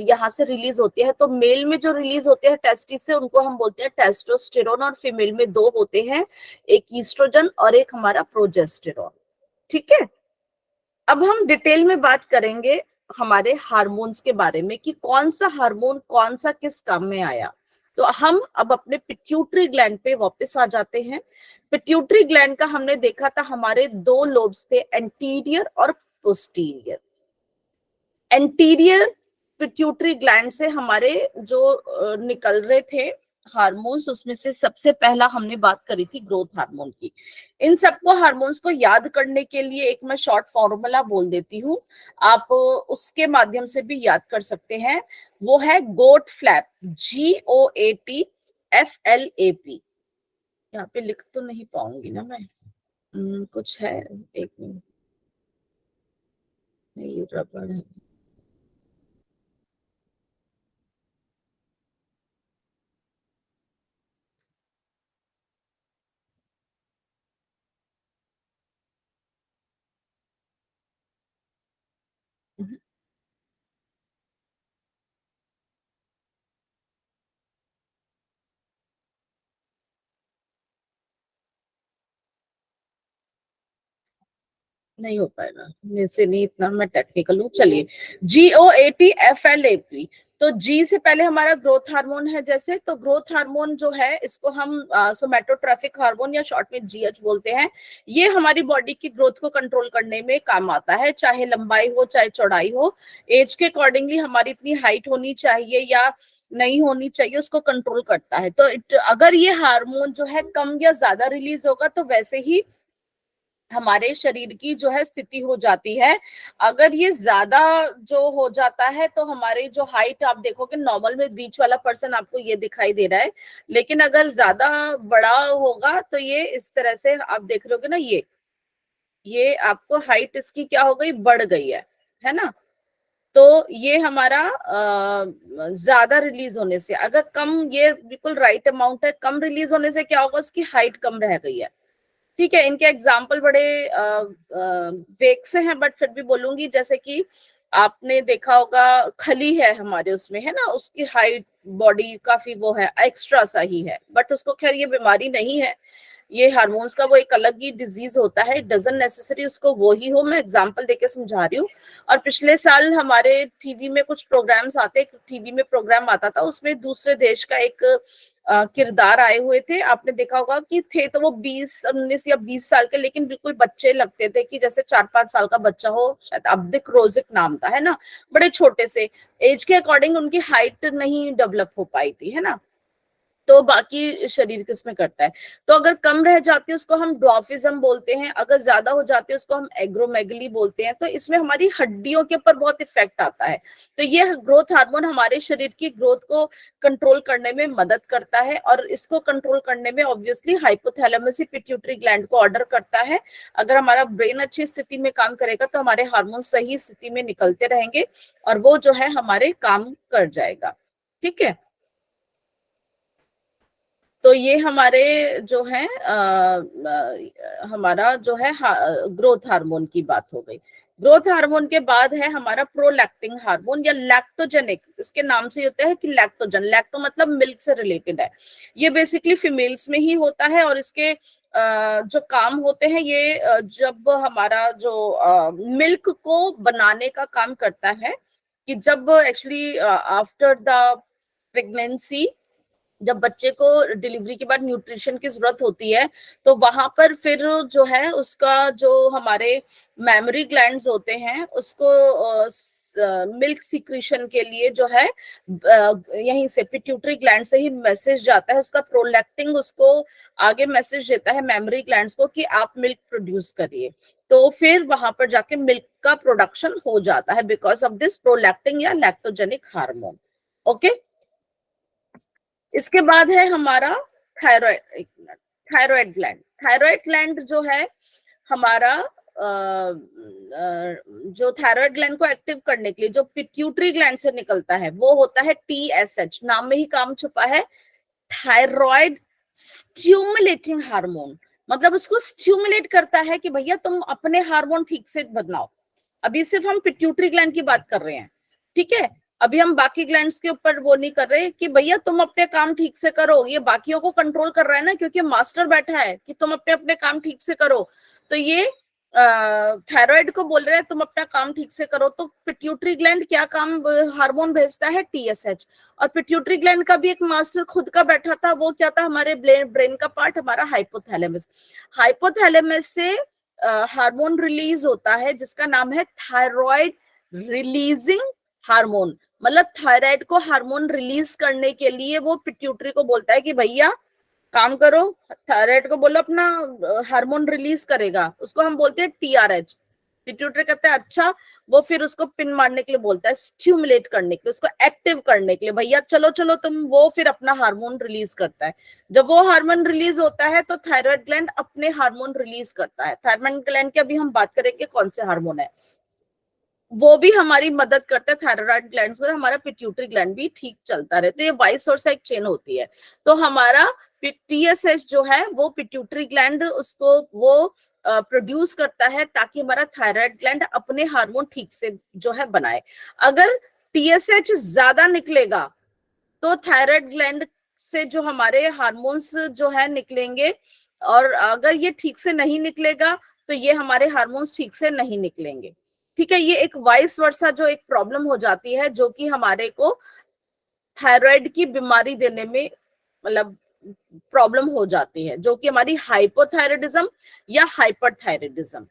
यहाँ से रिलीज होते हैं। तो मेल में जो रिलीज होते हैं टेस्टिस से, उनको हम बोलते हैं टेस्टोस्टेरोन, और फीमेल में 2 होते हैं, एक ईस्ट्रोजन और एक हमारा प्रोजेस्टेरोन। ठीक है, अब हम डिटेल में बात करेंगे हमारे हार्मोन्स के बारे में कि कौन सा हार्मोन कौन सा किस काम में आया। तो हम अब अपने पिट्यूटरी ग्लैंड पे वापस आ जाते हैं। पिट्यूटरी ग्लैंड का हमने देखा था हमारे 2 लोब्स थे, एंटीरियर और पोस्टीरियर। एंटीरियर पिट्यूटरी ग्लैंड से हमारे जो निकल रहे थे हार्मोन्स, उसमें से सबसे पहला हमने बात करी थी ग्रोथ हार्मोन की। इन सबको हार्मोन्स को याद करने के लिए एक मैं शॉर्ट फॉर्मूला बोल देती हूँ, आप उसके माध्यम से भी याद कर सकते हैं। वो है गोट फ्लैप, GOATFLAP। यहाँ पे लिख तो नहीं पाऊंगी ना मैं, कुछ है, एक मिनट, ये रबड़ है। नहीं हो पाएगा मेरे से, नहीं इतना मैं टेक्निकल हूँ। चलिए, GOATFLAP। तो जी से पहले हमारा ग्रोथ हार्मोन है, जैसे तो ग्रोथ हार्मोन जो है इसको हम सोमैटोट्रोफिक हार्मोन या शॉर्ट में GH बोलते हैं। ये हमारी बॉडी की ग्रोथ को कंट्रोल करने में काम आता है, चाहे लंबाई हो चाहे चौड़ाई हो। एज के अकॉर्डिंगली हमारी इतनी हाइट होनी चाहिए या नहीं होनी चाहिए, उसको कंट्रोल करता है। तो अगर ये हार्मोन जो है कम या ज्यादा रिलीज होगा तो वैसे ही हमारे शरीर की जो है स्थिति हो जाती है। अगर ये ज्यादा जो हो जाता है तो हमारे जो हाइट आप देखोगे नॉर्मल में बीच वाला पर्सन आपको ये दिखाई दे रहा है, लेकिन अगर ज्यादा बड़ा होगा तो ये इस तरह से आप देख रहे होगे ना, ये आपको हाइट इसकी क्या हो गई, बढ़ गई है। है ना। तो ये हमारा ज्यादा रिलीज होने से, अगर कम, ये बिल्कुल राइट अमाउंट है, कम रिलीज होने से क्या होगा, उसकी हाइट कम रह गई है। ठीक है, इनके एग्जाम्पल बड़े वेग से हैं, बट फिर भी बोलूंगी। जैसे कि आपने देखा होगा खली है हमारे उसमें, है ना, उसकी हाइट बॉडी काफी वो है, एक्स्ट्रा सा ही है, बट उसको खैर ये बीमारी नहीं है, ये हार्मोन्स का वो एक अलग ही डिजीज होता है, डजंट नेसेसरी उसको वो ही हो। मैं एग्जांपल देके समझा रही हूँ। और पिछले साल हमारे टीवी में कुछ प्रोग्राम्स आते, टीवी में प्रोग्राम आता था, उसमें दूसरे देश का एक किरदार आए हुए थे। आपने देखा होगा कि थे तो वो 19 या 20 साल के, लेकिन बिल्कुल बच्चे लगते थे, कि जैसे 4-5 साल का बच्चा हो। शायद अब्दिक रोजिक नाम था, है ना। बड़े छोटे से एज के अकॉर्डिंग उनकी हाइट नहीं डेवलप हो पाई थी, है ना। तो बाकी शरीर किसमें करता है। तो अगर कम रह जाती है उसको हम ड्वार्फिज्म बोलते हैं, अगर ज्यादा हो जाती है उसको हम एग्रोमेगली बोलते हैं। तो इसमें हमारी हड्डियों के ऊपर बहुत इफेक्ट आता है। तो ये ग्रोथ हार्मोन हमारे शरीर की ग्रोथ को कंट्रोल करने में मदद करता है, और इसको कंट्रोल करने में ऑब्वियसली हाइपोथैलेमस पिट्यूटरी ग्लैंड को ऑर्डर करता है। अगर हमारा ब्रेन अच्छी स्थिति में काम करेगा तो हमारे हार्मोन सही स्थिति में निकलते रहेंगे, और वो जो है हमारे काम कर जाएगा। ठीक है, तो ये हमारे जो है हमारा जो है ग्रोथ हार्मोन की बात हो गई। ग्रोथ हार्मोन के बाद है हमारा प्रोलैक्टिन हार्मोन या लैक्टोजेनिक। इसके नाम से होता है कि लैक्टोजन, लैक्टो मतलब मिल्क से रिलेटेड है। ये बेसिकली फीमेल्स में ही होता है, और इसके जो काम होते हैं, ये जब हमारा जो मिल्क को बनाने का काम करता है, कि जब एक्चुअली आफ्टर द प्रेगनेंसी, जब बच्चे को डिलीवरी के बाद न्यूट्रिशन की जरूरत होती है, तो वहां पर फिर जो है उसका जो हमारे मेमोरी ग्लैंड्स होते हैं, उसको मिल्क सिक्रीशन के लिए जो है यहीं से पिट्यूटरी ग्लैंड से ही मैसेज जाता है, उसका प्रोलैक्टिन उसको आगे मैसेज देता है मेमोरी ग्लैंड्स को कि आप मिल्क प्रोड्यूस करिए। तो फिर वहां पर जाके मिल्क का प्रोडक्शन हो जाता है बिकॉज ऑफ दिस प्रोलैक्टिन या लैक्टोजेनिक हार्मोन। ओके, इसके बाद है हमारा thyroid. Thyroid gland, thyroid gland जो है हमारा जो थायराइड ग्लैंड को एक्टिव करने के लिए जो पिट्यूटरी ग्लैंड से निकलता है, वो होता है TSH। नाम में ही काम छुपा है, थायराइड स्टिमुलेटिंग हार्मोन। मतलब उसको स्टिमुलेट करता है कि भैया तुम अपने हार्मोन ठीक से बनाओ। अभी सिर्फ हम पिट्यूटरी ग्लैंड की बात कर रहे हैं, ठीक है। अभी हम बाकी ग्लैंड्स के ऊपर वो नहीं कर रहे कि भैया तुम अपने काम ठीक से करो। ये बाकियों को कंट्रोल कर रहा है ना, क्योंकि मास्टर बैठा है कि तुम अपने अपने काम ठीक से करो। तो ये थायराइड को बोल रहे हैं तुम अपना काम ठीक से करो। तो पिट्यूटरी ग्लैंड क्या काम हार्मोन भेजता है, TSH। और पिट्यूटरी ग्लैंड का भी एक मास्टर खुद का बैठा था, वो क्या था, हमारे ब्रेन का पार्ट हमारा हाइपोथैलेमस। हाइपोथैलेमस से हार्मोन रिलीज होता है जिसका नाम है थायराइड रिलीजिंग हार्मोन। मतलब थायराइड को हार्मोन रिलीज करने के लिए वो पिट्यूटरी को बोलता है कि भैया काम करो, थायराइड को बोलो अपना हार्मोन रिलीज करेगा। उसको हम बोलते हैं TRH। पिट्यूटरी कहता है अच्छा, वो फिर उसको पिन मारने के लिए बोलता है, स्टिमुलेट करने के लिए, उसको एक्टिव करने के लिए, भैया चलो चलो तुम। वो फिर अपना हार्मोन रिलीज करता है। जब वो हार्मोन रिलीज होता है तो थायराइड ग्लैंड अपने हार्मोन रिलीज करता है। थायराइड ग्लैंड की अभी हम बात करेंगे कौन से हार्मोन है, वो भी हमारी मदद करता है थायराइड ग्लैंड से, हमारा पिट्यूटरी ग्लैंड भी ठीक चलता रहे। तो ये वाइस और एक चेन होती है। तो हमारा TSH जो है वो पिट्यूटरी ग्लैंड उसको वो प्रोड्यूस करता है ताकि हमारा थायराइड ग्लैंड अपने हार्मोन ठीक से जो है बनाए। अगर TSH ज्यादा निकलेगा तो थायराइड ग्लैंड से जो हमारे हार्मोन्स जो है निकलेंगे, और अगर ये ठीक से नहीं निकलेगा तो ये हमारे हार्मोन्स ठीक से नहीं निकलेंगे। ठीक है, ये एक वाइस वर्सा जो एक प्रॉब्लम हो जाती है, जो कि हमारे को थायराइड की बीमारी देने में मतलब प्रॉब्लम हो जाती है, जो कि हमारी हाइपोथायराइडिज्म या हाइपरथायराइडिज्म,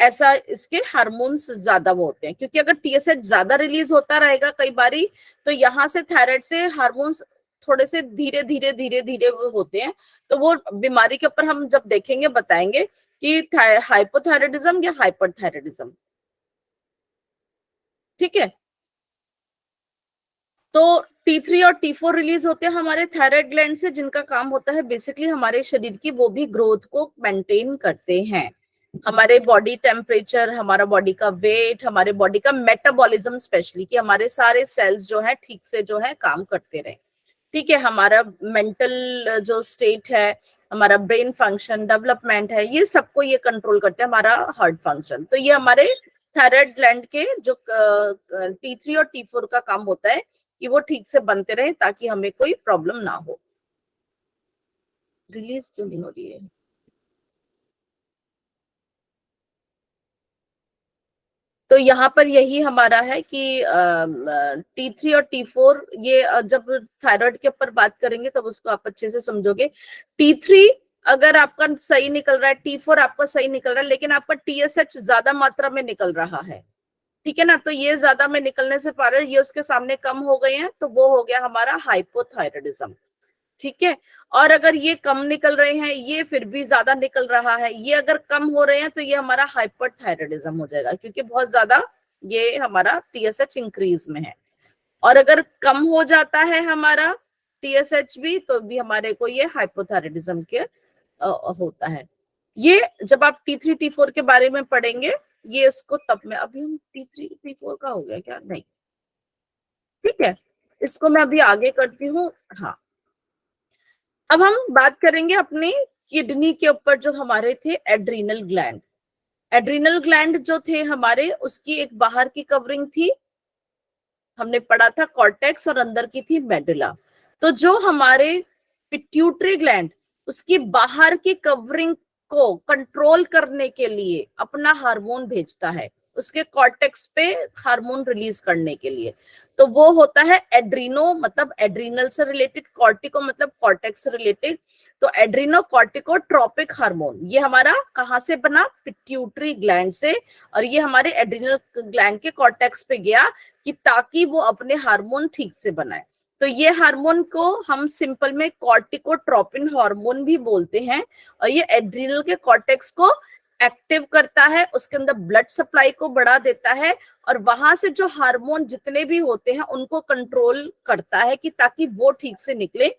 ऐसा इसके हार्मोन्स ज्यादा वो होते हैं। क्योंकि अगर TSH ज्यादा रिलीज होता रहेगा कई बारी, तो यहाँ से थायराइड से हार्मोन्स थोड़े से धीरे धीरे धीरे धीरे होते हैं। तो वो बीमारी के ऊपर हम जब देखेंगे बताएंगे कि हाइपोथायराइडिज्म या हाइपरथायराइडिज्म। ठीक है, तो T3 और T4 रिलीज होते हैं हमारे थायराइड ग्लैंड से, जिनका काम होता है बेसिकली हमारे शरीर की वो भी ग्रोथ को मेंटेन करते हैं। हमारे बॉडी टेम्परेचर, हमारा बॉडी का वेट, हमारे बॉडी का मेटाबॉलिज्म, स्पेशली कि हमारे सारे सेल्स जो है ठीक से जो है काम करते रहे। ठीक है, हमारा मेंटल जो स्टेट है, हमारा ब्रेन फंक्शन, डेवलपमेंट है, ये सबको ये कंट्रोल करते हैं, हमारा हार्ट फंक्शन। तो ये हमारे थायराइड ग्लैंड के जो T3 और T4 का काम होता है कि वो ठीक से बनते रहे ताकि हमें कोई प्रॉब्लम ना हो। रिलीज क्यों नहीं हो रही है? तो यहाँ पर यही हमारा है कि T3 और T4 ये जब थायराइड के ऊपर बात करेंगे तब उसको आप अच्छे से समझोगे। T3 अगर आपका सही निकल रहा है, T4 आपका सही निकल रहा है, लेकिन आपका TSH ज्यादा मात्रा में निकल रहा है, ठीक है ना, तो ये ज्यादा में निकलने से कारण ये उसके सामने कम हो गए हैं, तो वो हो गया हमारा हाइपोथायराइडिज्म। ठीक है, और अगर ये कम निकल रहे हैं, ये फिर भी ज्यादा निकल रहा है, ये अगर कम हो रहे हैं, तो ये हमारा हाइपरथायराइडिज्म हो जाएगा, क्योंकि बहुत ज्यादा ये हमारा TSH इंक्रीज में है। और अगर कम हो जाता है हमारा TSH भी, तो भी हमारे को ये हाइपोथायराइडिज्म के होता है। ये जब आप T3 T4 के बारे में पढ़ेंगे, ये इसको तब में, अभी हम T3 T4 का हो गया क्या? नहीं, ठीक है, इसको मैं अभी आगे करती हूँ। हाँ, अब हम बात करेंगे अपने किडनी के ऊपर, जो हमारे थे एड्रीनल ग्लैंड। एड्रीनल ग्लैंड जो थे हमारे, उसकी एक बाहर की कवरिंग थी, हमने पढ़ा था कॉर्टेक्स, और अंदर की थी मेडुला। तो जो हमारे पिट्यूटरी ग्लैंड, उसकी बाहर की कवरिंग को कंट्रोल करने के लिए अपना हार्मोन भेजता है, उसके कॉर्टेक्स पे हार्मोन रिलीज करने के लिए। तो वो होता है एड्रीनो, मतलब एड्रीनल से रिलेटेड, कॉर्टिको मतलब कॉर्टेक्स से रिलेटेड। तो एड्रीनो कॉर्टिकोट्रोपिक हार्मोन ये हमारा कहाँ से बना? पिट्यूटरी ग्लैंड से, और ये हमारे एड्रीनल ग्लैंड के कॉर्टेक्स पे गया कि ताकि वो अपने हार्मोन ठीक से बनाए। तो ये हार्मोन को हम सिंपल में कॉर्टिकोट्रोपिन हार्मोन भी बोलते हैं, और ये एड्रीनल के कॉर्टेक्स को एक्टिव करता है, उसके अंदर ब्लड सप्लाई को बढ़ा देता है, और वहां से जो हार्मोन जितने भी होते हैं उनको कंट्रोल करता है कि ताकि वो ठीक से निकले।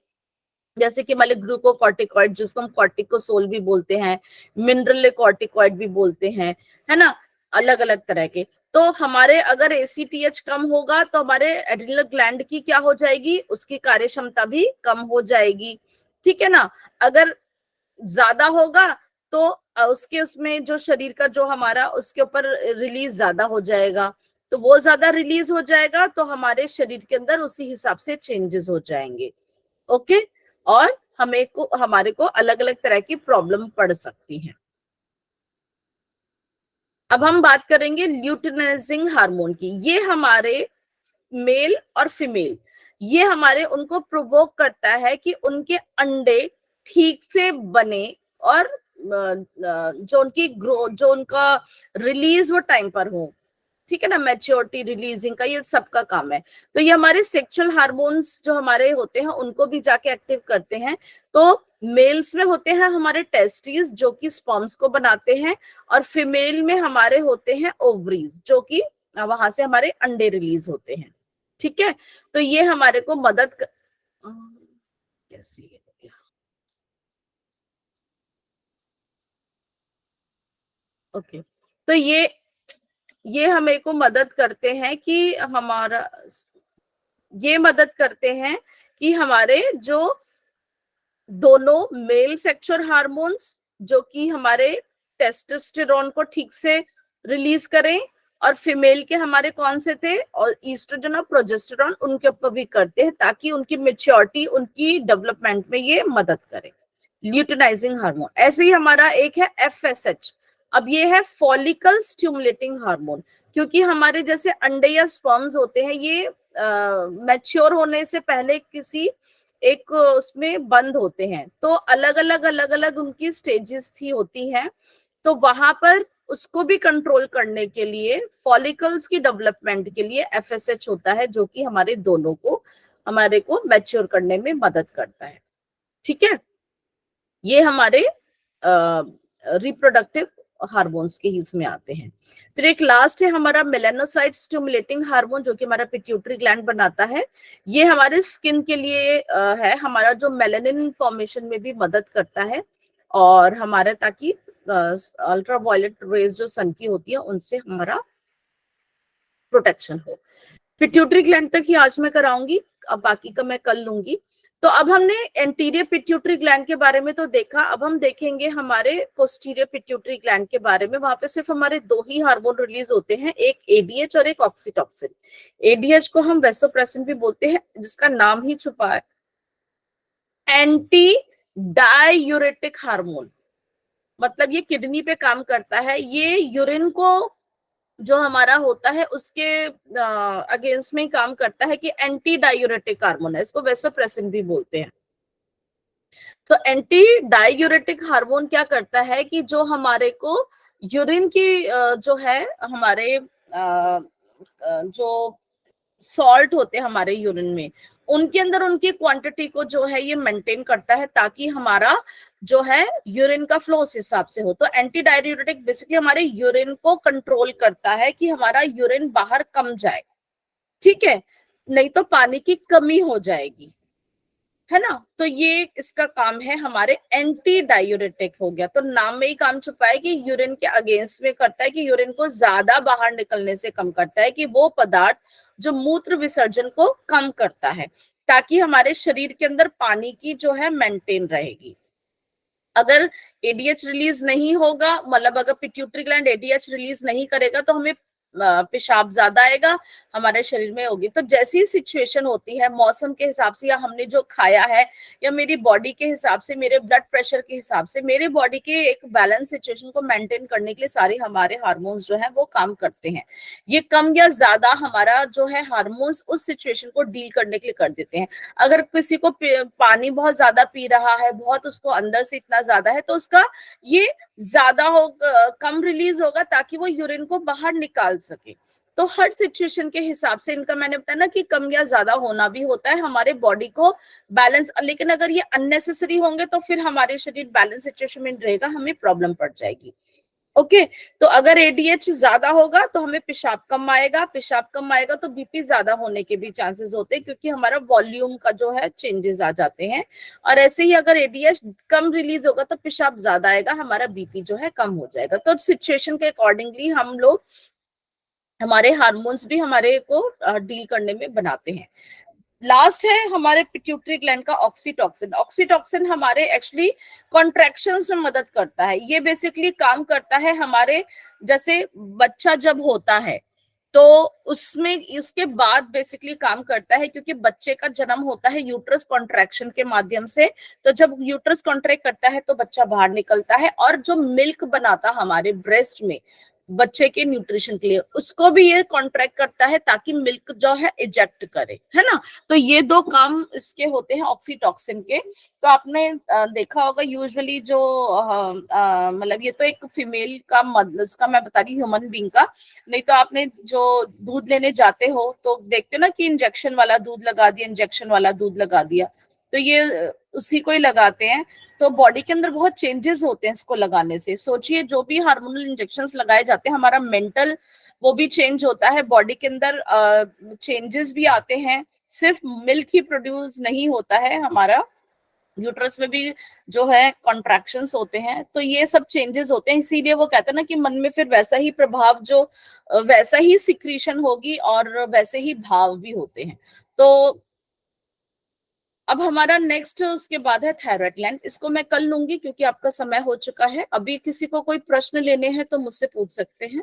जैसे कि मान लो ग्लूकोकॉर्टिकॉइड, जिसको हम कॉर्टिकोसोल भी बोलते हैं, मिनरल कॉर्टिकॉइड भी बोलते हैं, है ना, अलग अलग तरह के। तो हमारे अगर ACTH कम होगा तो हमारे एड्रिनल ग्लैंड की क्या हो जाएगी? उसकी कार्य क्षमता भी कम हो जाएगी, ठीक है ना। अगर ज्यादा होगा तो उसके उसमें जो शरीर का जो हमारा उसके ऊपर रिलीज ज्यादा हो जाएगा, तो वो ज्यादा रिलीज हो जाएगा, तो हमारे शरीर के अंदर उसी हिसाब से चेंजेस हो जाएंगे। ओके, और हमारे को अलग अलग तरह की प्रॉब्लम पड़ सकती है। अब हम बात करेंगे ल्यूटिनाइजिंग हार्मोन की। ये हमारे मेल और फीमेल, ये हमारे उनको प्रोवोक करता है कि उनके अंडे ठीक से बने, और जो उनकी ग्रो, जो उनका रिलीज वो टाइम पर हो, ठीक है ना, मैच्योरिटी रिलीजिंग का ये सबका काम है। तो ये हमारे सेक्सुअल हार्मोन्स जो हमारे होते हैं उनको भी जाके एक्टिव करते हैं। तो मेल्स में होते हैं हमारे टेस्टिस, जो कि स्पर्म्स को बनाते हैं, और फीमेल में हमारे होते हैं ओवरीज, जो कि वहां से हमारे अंडे रिलीज होते हैं, ठीक है। तो ये हमारे को कैसी है? ओके, तो ये हमें को मदद करते हैं कि मदद करते हैं कि हमारे जो दोनों मेल सेक्सुअल हार्मोन्स, जो कि हमारे टेस्टोस्टेरोन को ठीक से रिलीज करें, और फीमेल के हमारे कौन से थे, और ईस्ट्रोजन और प्रोजेस्टेरोन, उनके ऊपर भी करते हैं, ताकि उनकी मैच्योरिटी, उनकी डेवलपमेंट में ये मदद करे, ल्यूटिनाइजिंग हार्मोन। ऐसे ही हमारा एक है FSH। अब ये है फॉलिकल स्टिमुलेटिंग हार्मोन, क्योंकि हमारे जैसे अंडे या स्पर्म्स होते हैं, ये मैच्योर होने से पहले किसी एक उसमें बंद होते हैं, तो अलग अलग उनकी स्टेजेस थी होती हैं। तो वहां पर उसको भी कंट्रोल करने के लिए, फॉलिकल्स की डेवलपमेंट के लिए FSH होता है, जो कि हमारे दोनों को, हमारे को मैच्योर करने में मदद करता है, ठीक है। ये हमारे रिप्रोडक्टिव हार्मोन्स के इसमें आते हैं। फिर एक लास्ट है हमारा मेलानोसाइट स्टिमुलेटिंग हार्मोन, जो कि हमारा पिट्यूटरी ग्लैंड बनाता है। ये हमारे स्किन के लिए है, हमारा जो मेलानिन फॉर्मेशन में भी मदद करता है, और हमारे ताकि अल्ट्रावायलेट रेज जो सन की होती है उनसे हमारा प्रोटेक्शन हो। पिट्यूटरी ग्लैंड तक ही आज मैं कराऊंगी, अब बाकी का मैं कल लूंगी। तो अब हमने एंटीरियर पिट्यूटरी ग्लैंड के बारे में तो देखा, अब हम देखेंगे हमारे पोस्टीरियर पिट्यूटरी ग्लैंड के बारे में। वहां पे सिर्फ हमारे दो ही हार्मोन रिलीज होते हैं, एक एडीएच और एक ऑक्सीटॉक्सिन। एडीएच को हम वैसोप्रेसिन भी बोलते हैं, जिसका नाम ही छुपा है, एंटी डायूरेटिक हार्मोन। मतलब ये किडनी पे काम करता है, ये यूरिन को जो हमारा होता है उसके अगेंस्ट में काम करता है, कि एंटी डायूरेटिक हार्मोन है, इसको वैसोप्रेसिन भी बोलते हैं। तो एंटी डायूरेटिक हार्मोन क्या करता है कि जो हमारे को यूरिन की जो है हमारे जो सॉल्ट होते हैं हमारे यूरिन में, उनके अंदर उनकी क्वांटिटी को जो है ये मेंटेन करता है, ताकि हमारा जो है यूरिन का फ्लो उस हिसाब से हो। तो एंटी डायूरेटिक बेसिकली हमारे यूरिन को कंट्रोल करता है कि हमारा यूरिन बाहर कम जाए, ठीक है, नहीं तो पानी की कमी हो जाएगी, है ना। तो ये इसका काम है, हमारे एंटी डायूरेटिक हो गया। तो नाम में ही काम छुपा है कि यूरिन के अगेंस्ट में करता है, कि यूरिन को ज्यादा बाहर निकलने से कम करता है, कि वो पदार्थ जो मूत्र विसर्जन को कम करता है, ताकि हमारे शरीर के अंदर पानी की जो है मेंटेन रहेगी। अगर एडीएच रिलीज नहीं होगा, मतलब अगर पिट्यूटरी ग्लैंड एडीएच रिलीज नहीं करेगा, तो हमें पेशाब ज्यादा आएगा, हमारे शरीर में होगी। तो जैसी सिचुएशन होती है, मौसम के हिसाब से, या हमने जो खाया है, या मेरी बॉडी के हिसाब से, मेरे ब्लड प्रेशर के हिसाब से, मेरे बॉडी के एक बैलेंस सिचुएशन को मेंटेन करने के लिए सारे हमारे हार्मोन्स जो है वो काम करते हैं। ये कम या ज्यादा हमारा जो है हार्मोन्स उस सिचुएशन को डील करने के लिए कर देते हैं। अगर किसी को पानी बहुत ज्यादा पी रहा है, बहुत उसको अंदर से इतना ज्यादा है, तो उसका ये ज्यादा होगा, कम रिलीज होगा, ताकि वो यूरिन को बाहर निकाल सके। तो हर सिचुएशन के हिसाब से इनका मैंने बताया ना कि कम या ज्यादा होना भी होता है हमारे बॉडी को बैलेंस। लेकिन अगर ये अननेसेसरी होंगे तो फिर हमारे शरीर बैलेंस सिचुएशन में रहेगा, हमें प्रॉब्लम पड़ जाएगी। ओके, तो अगर एडीएच ज्यादा होगा तो हमें पेशाब कम आएगा, पेशाब कम आएगा तो बीपी ज्यादा होने के भी चांसेस होते हैं, क्योंकि हमारा वॉल्यूम का जो है चेंजेस आ जाते हैं। और ऐसे ही अगर एडीएच कम रिलीज होगा तो पेशाब ज्यादा आएगा, हमारा बीपी जो है कम हो जाएगा। तो सिचुएशन के अकॉर्डिंगली हम लोग हमारे हार्मोन्स भी हमारे को डील करने में बनाते हैं। लास्ट है हमारे पिट्यूटरी ग्लैंड का ऑक्सीटॉक्सिन। ऑक्सीटॉक्सिन हमारे एक्चुअली कॉन्ट्रैक्शंस में मदद करता है। ये बेसिकली काम करता है हमारे, जैसे बच्चा जब होता है तो उसमें उसके बाद बेसिकली काम करता है, क्योंकि बच्चे का जन्म होता है यूट्रस कॉन्ट्रैक्शन के माध्यम से। तो जब यूट्रस कॉन्ट्रैक्ट करता है तो बच्चा बाहर निकलता है, और जो मिल्क बनाता हमारे ब्रेस्ट में बच्चे के न्यूट्रिशन के लिए, उसको भी ये कॉन्ट्रैक्ट करता है, ताकि मिल्क जो है इजेक्ट करे, है ना। तो ये दो काम इसके होते हैं ऑक्सीटॉक्सिन के। तो आपने देखा होगा यूजुअली जो मतलब ये तो एक फीमेल का उसका मैं बता रही, ह्यूमन बीइंग का। नहीं तो आपने जो दूध लेने जाते हो तो देखते हो ना कि इंजेक्शन वाला दूध लगा दिया, इंजेक्शन वाला दूध लगा दिया, तो ये उसी को ही लगाते हैं। तो बॉडी के अंदर बहुत चेंजेस होते हैं इसको लगाने से। सोचिए, जो भी हार्मोनल इंजेक्शंस लगाए जाते हैं, हमारा मेंटल वो भी चेंज होता है, बॉडी के अंदर चेंजेस भी आते हैं। सिर्फ मिल्क ही प्रोड्यूस नहीं होता है, हमारा यूट्रस में भी जो है कॉन्ट्रैक्शंस होते हैं। तो ये सब चेंजेस होते हैं, इसीलिए वो कहते हैं ना कि मन में फिर वैसा ही प्रभाव, जो वैसा ही सिक्रीशन होगी और वैसे ही भाव भी होते हैं। तो अब हमारा नेक्स्ट उसके बाद है थायराइड ग्लैंड। इसको मैं कल लूंगी क्योंकि आपका समय हो चुका है। अभी किसी को कोई प्रश्न लेने हैं तो मुझसे पूछ सकते हैं।